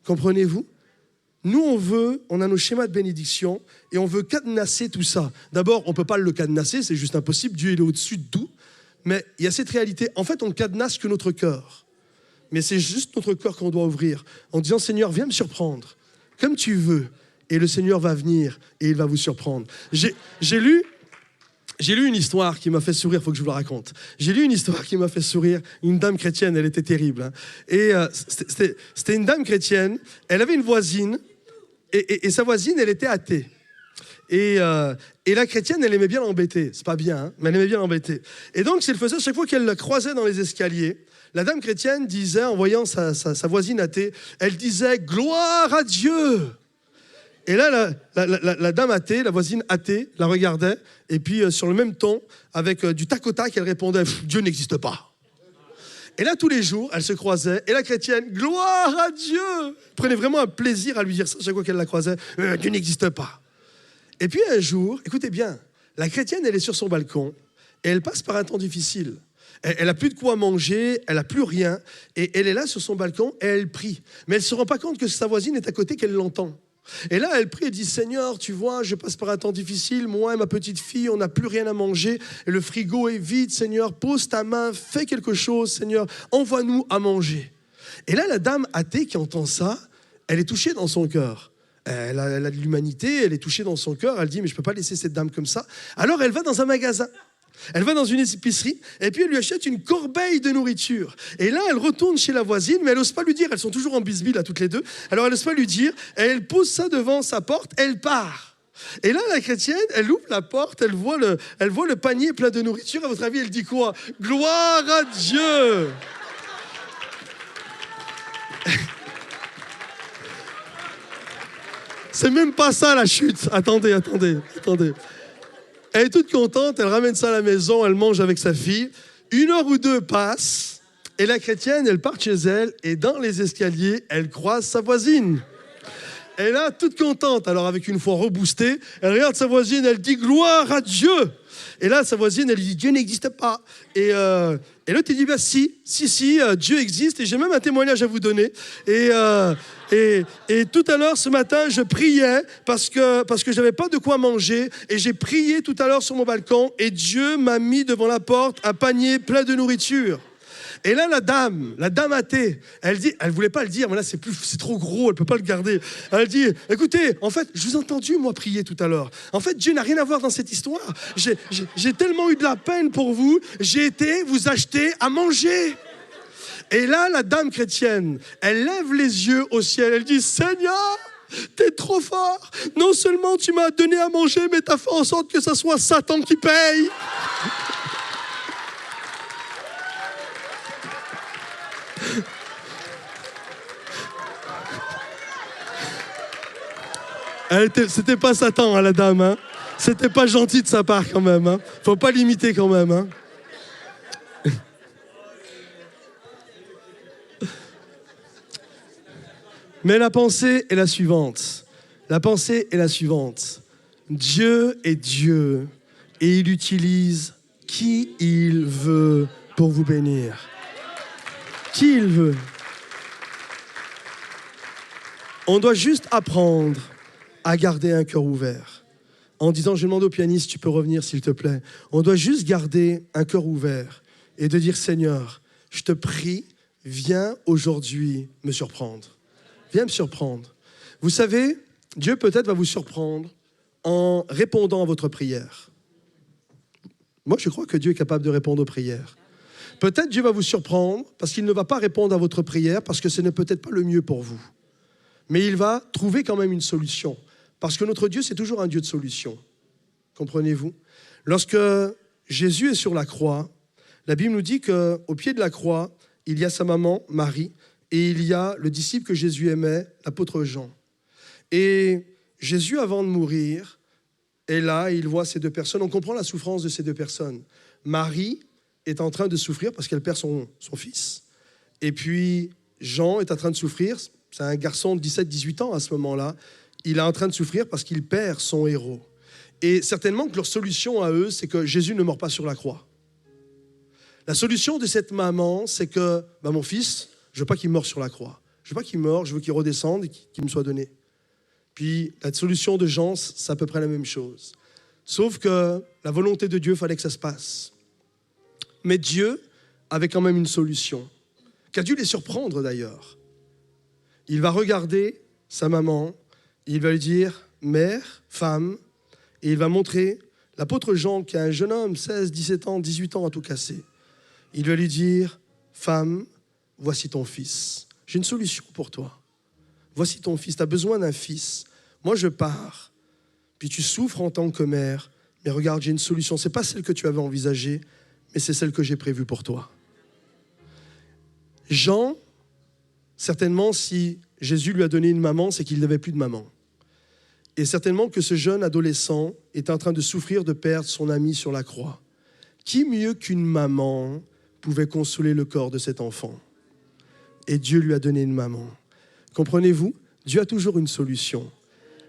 Comprenez-vous? Nous, on a nos schémas de bénédiction et on veut cadenasser tout ça. D'abord, on ne peut pas le cadenasser, c'est juste impossible. Dieu, il est au-dessus de tout. Mais il y a cette réalité. En fait, on ne cadenasse que notre cœur. Mais c'est juste notre cœur qu'on doit ouvrir en disant, Seigneur, viens me surprendre comme tu veux. Et le Seigneur va venir et il va vous surprendre. J'ai lu une histoire qui m'a fait sourire, il faut que je vous la raconte. J'ai lu une histoire qui m'a fait sourire. Une dame chrétienne, elle était terrible. Hein. Et c'était une dame chrétienne, elle avait une voisine, et sa voisine, elle était athée. Et la chrétienne, elle aimait bien l'embêter. C'est pas bien, hein, mais elle aimait bien l'embêter. Et donc, ce qu'elle faisait, chaque fois qu'elle la croisait dans les escaliers, la dame chrétienne disait, en voyant sa voisine athée, elle disait « Gloire à Dieu !» Et là, la dame athée, la voisine athée, la regardait, et puis sur le même ton, avec du tac au tac, elle répondait « Dieu n'existe pas ». Et là, tous les jours, elle se croisait, et la chrétienne « Gloire à Dieu !» prenait vraiment un plaisir à lui dire ça chaque fois qu'elle la croisait « Dieu n'existe pas ». Et puis un jour, écoutez bien, la chrétienne, elle est sur son balcon, et elle passe par un temps difficile. Elle n'a plus de quoi manger, elle n'a plus rien, et elle est là sur son balcon, et elle prie. Mais elle ne se rend pas compte que sa voisine est à côté, qu'elle l'entend. Et là, elle prie et dit, Seigneur, tu vois, je passe par un temps difficile, moi et ma petite fille, on n'a plus rien à manger, et le frigo est vide, Seigneur, pose ta main, fais quelque chose, Seigneur, envoie-nous à manger. Et là, la dame athée qui entend ça, elle est touchée dans son cœur. Elle a de l'humanité, elle est touchée dans son cœur, elle dit, mais je ne peux pas laisser cette dame comme ça. Alors, elle va dans un magasin. Elle va dans une épicerie et puis elle lui achète une corbeille de nourriture. Et là, elle retourne chez la voisine, mais elle n'ose pas lui dire. Elles sont toujours en bisbille, là, toutes les deux. Alors, elle n'ose pas lui dire. Et elle pose ça devant sa porte, elle part. Et là, la chrétienne, elle ouvre la porte, elle voit le panier plein de nourriture. À votre avis, elle dit quoi? Gloire à Dieu! C'est même pas ça, la chute. Attendez. Elle est toute contente, elle ramène ça à la maison, elle mange avec sa fille. 1 heure ou 2 passe, et la chrétienne, elle part chez elle, et dans les escaliers, elle croise sa voisine. Et là, toute contente, alors avec une foi reboostée, elle regarde sa voisine, elle dit « Gloire à Dieu !» Et là, sa voisine, elle lui dit « Dieu n'existe pas !» Et l'autre, il dit bah, « Si, Dieu existe et j'ai même un témoignage à vous donner. » Et tout à l'heure, ce matin, je priais parce que je n'avais pas de quoi manger. Et j'ai prié tout à l'heure sur mon balcon et Dieu m'a mis devant la porte un panier plein de nourriture. Et là, la dame athée, elle dit, elle voulait pas le dire, mais là, c'est trop gros, elle peut pas le garder. Elle dit, écoutez, en fait, je vous ai entendu, moi, prier tout à l'heure. En fait, Dieu n'a rien à voir dans cette histoire. J'ai tellement eu de la peine pour vous, j'ai été vous acheter à manger. Et là, la dame chrétienne, elle lève les yeux au ciel, elle dit, Seigneur, t'es trop fort. Non seulement tu m'as donné à manger, mais t'as fait en sorte que ce soit Satan qui paye. C'était pas Satan, hein, la dame. Hein. C'était pas gentil de sa part quand même. Hein. Faut pas l'imiter quand même. Hein. Mais la pensée est la suivante. Dieu est Dieu et il utilise qui il veut pour vous bénir. Qui il veut. On doit juste apprendre à garder un cœur ouvert. En disant, je demande au pianiste, tu peux revenir s'il te plaît. On doit juste garder un cœur ouvert et de dire, Seigneur, je te prie, viens aujourd'hui me surprendre. Viens me surprendre. Vous savez, Dieu peut-être va vous surprendre en répondant à votre prière. Moi, je crois que Dieu est capable de répondre aux prières. Peut-être Dieu va vous surprendre parce qu'il ne va pas répondre à votre prière parce que ce n'est peut-être pas le mieux pour vous. Mais il va trouver quand même une solution. Parce que notre Dieu, c'est toujours un Dieu de solution. Comprenez-vous? Lorsque Jésus est sur la croix, la Bible nous dit qu'au pied de la croix, il y a sa maman, Marie, et il y a le disciple que Jésus aimait, l'apôtre Jean. Et Jésus, avant de mourir, est là et il voit ces deux personnes. On comprend la souffrance de ces deux personnes. Marie est en train de souffrir parce qu'elle perd son fils. Et puis, Jean est en train de souffrir. C'est un garçon de 17-18 ans à ce moment-là. Il est en train de souffrir parce qu'il perd son héros. Et certainement que leur solution à eux, c'est que Jésus ne meurt pas sur la croix. La solution de cette maman, c'est que mon fils, je ne veux pas qu'il meure sur la croix. Je ne veux pas qu'il meure, je veux qu'il redescende et qu'il me soit donné. Puis la solution de Jean, c'est à peu près la même chose. Sauf que la volonté de Dieu, il fallait que ça se passe. Mais Dieu avait quand même une solution, qui a dû les surprendre d'ailleurs. Il va regarder sa maman, il va lui dire « mère, femme », et il va montrer l'apôtre Jean, qui est un jeune homme, 16, 17 ans, 18 ans à tout casser. Il va lui dire « femme, voici ton fils. J'ai une solution pour toi. Voici ton fils, tu as besoin d'un fils. Moi, je pars. Puis tu souffres en tant que mère, mais regarde, j'ai une solution. Ce n'est pas celle que tu avais envisagée, mais c'est celle que j'ai prévue pour toi. » Jean, certainement, si Jésus lui a donné une maman, c'est qu'il n'avait plus de maman. Et certainement que ce jeune adolescent est en train de souffrir de perdre son ami sur la croix. Qui mieux qu'une maman pouvait consoler le corps de cet enfant? Et Dieu lui a donné une maman. Comprenez-vous? Dieu a toujours une solution.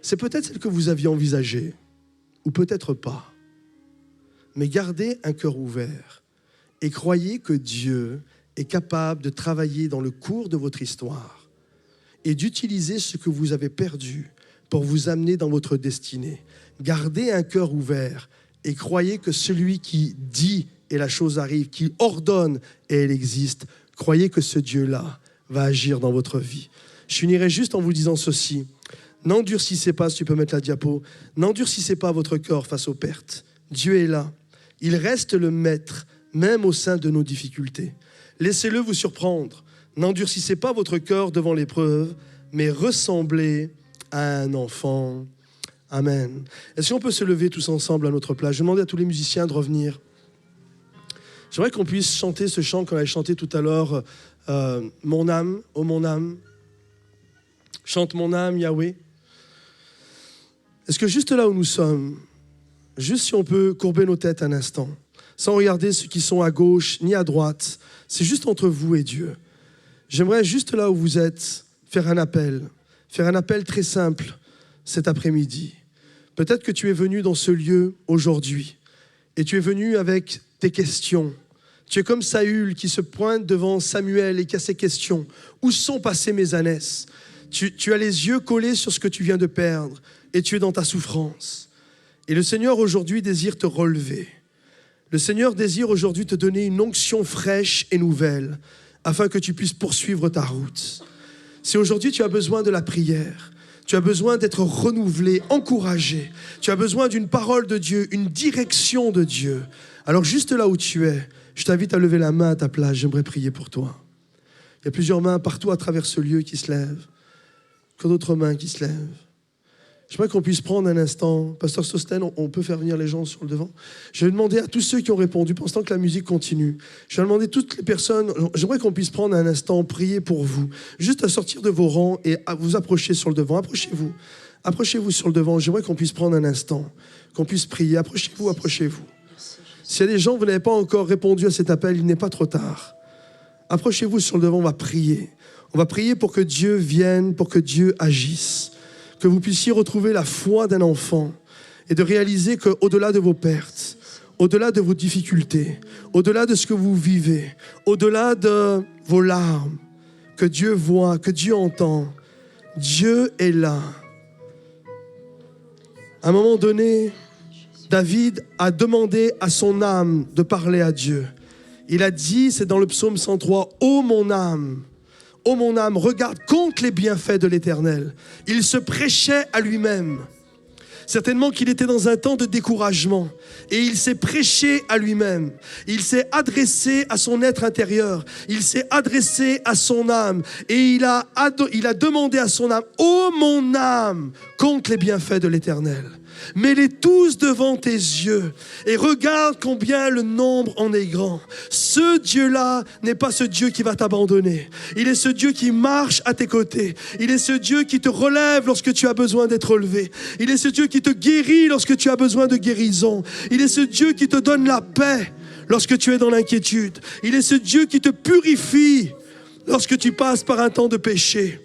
C'est peut-être celle que vous aviez envisagée, ou peut-être pas. Mais gardez un cœur ouvert et croyez que Dieu est capable de travailler dans le cours de votre histoire et d'utiliser ce que vous avez perdu pour vous amener dans votre destinée. Gardez un cœur ouvert et croyez que celui qui dit et la chose arrive, qui ordonne et elle existe, croyez que ce Dieu-là va agir dans votre vie. Je finirai juste en vous disant ceci. N'endurcissez pas, si tu peux mettre la diapo, n'endurcissez pas votre cœur face aux pertes. Dieu est là. Il reste le maître, même au sein de nos difficultés. Laissez-le vous surprendre. N'endurcissez pas votre cœur devant l'épreuve, mais ressemblez à un enfant. Amen. Est-ce qu'on peut se lever tous ensemble à notre place? Je demande à tous les musiciens de revenir. J'aimerais qu'on puisse chanter ce chant qu'on avait chanté tout à l'heure. Mon âme, oh mon âme, chante mon âme, Yahweh. Est-ce que juste là où nous sommes, juste si on peut courber nos têtes un instant, sans regarder ceux qui sont à gauche ni à droite, c'est juste entre vous et Dieu. J'aimerais juste là où vous êtes faire un appel. faire un appel très simple cet après-midi. Peut-être que tu es venu dans ce lieu aujourd'hui et tu es venu avec tes questions. Tu es comme Saül qui se pointe devant Samuel et qui a ses questions. Où sont passées mes ânesses ? Tu as les yeux collés sur ce que tu viens de perdre et tu es dans ta souffrance. Et le Seigneur aujourd'hui désire te relever. Le Seigneur désire aujourd'hui te donner une onction fraîche et nouvelle afin que tu puisses poursuivre ta route. Si aujourd'hui tu as besoin de la prière, tu as besoin d'être renouvelé, encouragé, tu as besoin d'une parole de Dieu, une direction de Dieu, alors juste là où tu es, je t'invite à lever la main à ta place, j'aimerais prier pour toi. Il y a plusieurs mains partout à travers ce lieu qui se lèvent, que d'autres mains qui se lèvent. J'aimerais qu'on puisse prendre un instant. Pasteur Sosten, on peut faire venir les gens sur le devant. Je vais demander à tous ceux qui ont répondu, pendant que la musique continue, je vais demander à toutes les personnes, j'aimerais qu'on puisse prendre un instant, prier pour vous, juste à sortir de vos rangs et à vous approcher sur le devant. Approchez-vous sur le devant. J'aimerais qu'on puisse prendre un instant, qu'on puisse prier. Approchez-vous. S'il y a des gens, vous n'avez pas encore répondu à cet appel, il n'est pas trop tard. Approchez-vous sur le devant, on va prier. On va prier pour que Dieu vienne, pour que Dieu agisse. Que vous puissiez retrouver la foi d'un enfant et de réaliser qu'au-delà de vos pertes, au-delà de vos difficultés, au-delà de ce que vous vivez, au-delà de vos larmes, que Dieu voit, que Dieu entend, Dieu est là. À un moment donné, David a demandé à son âme de parler à Dieu. Il a dit, c'est dans le psaume 103, « Ô mon âme, regarde, compte les bienfaits de l'Éternel. » Il se prêchait à lui-même. Certainement qu'il était dans un temps de découragement. Et il s'est prêché à lui-même. Il s'est adressé à son être intérieur. Il s'est adressé à son âme. Et il a demandé à son âme, « Ô mon âme, compte les bienfaits de l'Éternel. » Mets-les tous devant tes yeux et regarde combien le nombre en est grand. Ce Dieu-là n'est pas ce Dieu qui va t'abandonner. Il est ce Dieu qui marche à tes côtés. Il est ce Dieu qui te relève lorsque tu as besoin d'être relevé. Il est ce Dieu qui te guérit lorsque tu as besoin de guérison. Il est ce Dieu qui te donne la paix lorsque tu es dans l'inquiétude. Il est ce Dieu qui te purifie lorsque tu passes par un temps de péché.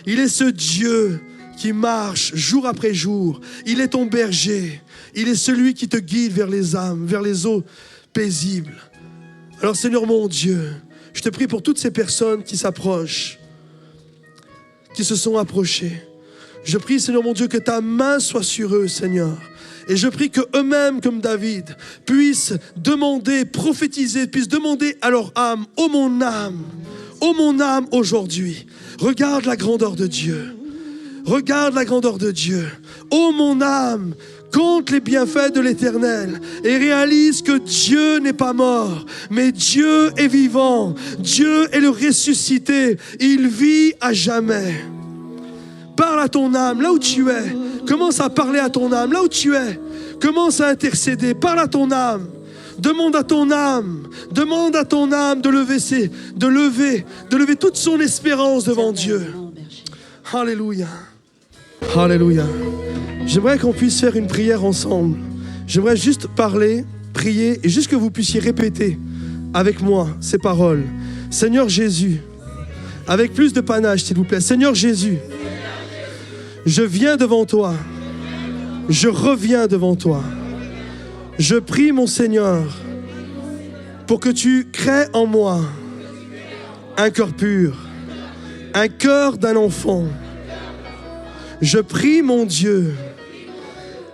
Il est ce Dieu qui marche jour après jour. Il est ton berger. Il est celui qui te guide vers les âmes, vers les eaux paisibles. Alors Seigneur mon Dieu, je te prie pour toutes ces personnes qui s'approchent, qui se sont approchées. Je prie Seigneur mon Dieu que ta main soit sur eux Seigneur. Et je prie qu'eux-mêmes comme David puissent demander, prophétiser, puissent demander à leur âme, ô mon âme aujourd'hui, regarde la grandeur de Dieu. Regarde la grandeur de Dieu. Ô mon âme, compte les bienfaits de l'Éternel et réalise que Dieu n'est pas mort, mais Dieu est vivant. Dieu est le ressuscité. Il vit à jamais. Parle à ton âme, là où tu es. Commence à parler à ton âme, là où tu es. Commence à intercéder. Parle à ton âme. Demande à ton âme de lever toute son espérance devant Dieu. Alléluia. Alléluia. J'aimerais qu'on puisse faire une prière ensemble. J'aimerais juste parler, prier et juste que vous puissiez répéter avec moi ces paroles. Seigneur Jésus, avec plus de panache s'il vous plaît. Seigneur Jésus, je viens devant toi. Je reviens devant toi. Je prie mon Seigneur pour que tu crées en moi un cœur pur, un cœur d'un enfant. Je prie mon Dieu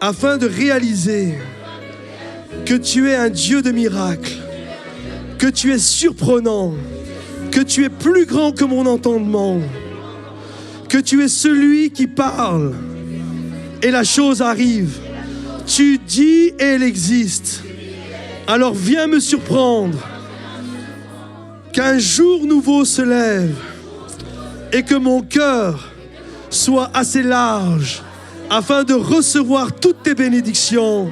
afin de réaliser que tu es un Dieu de miracles, que tu es surprenant, que tu es plus grand que mon entendement, que tu es celui qui parle et la chose arrive. Tu dis et elle existe. Alors viens me surprendre, qu'un jour nouveau se lève et que mon cœur soit assez large afin de recevoir toutes tes bénédictions.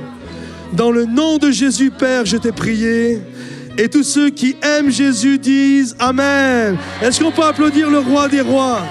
Dans le nom de Jésus, Père, je t'ai prié. Et tous ceux qui aiment Jésus disent Amen. Est-ce qu'on peut applaudir le roi des rois?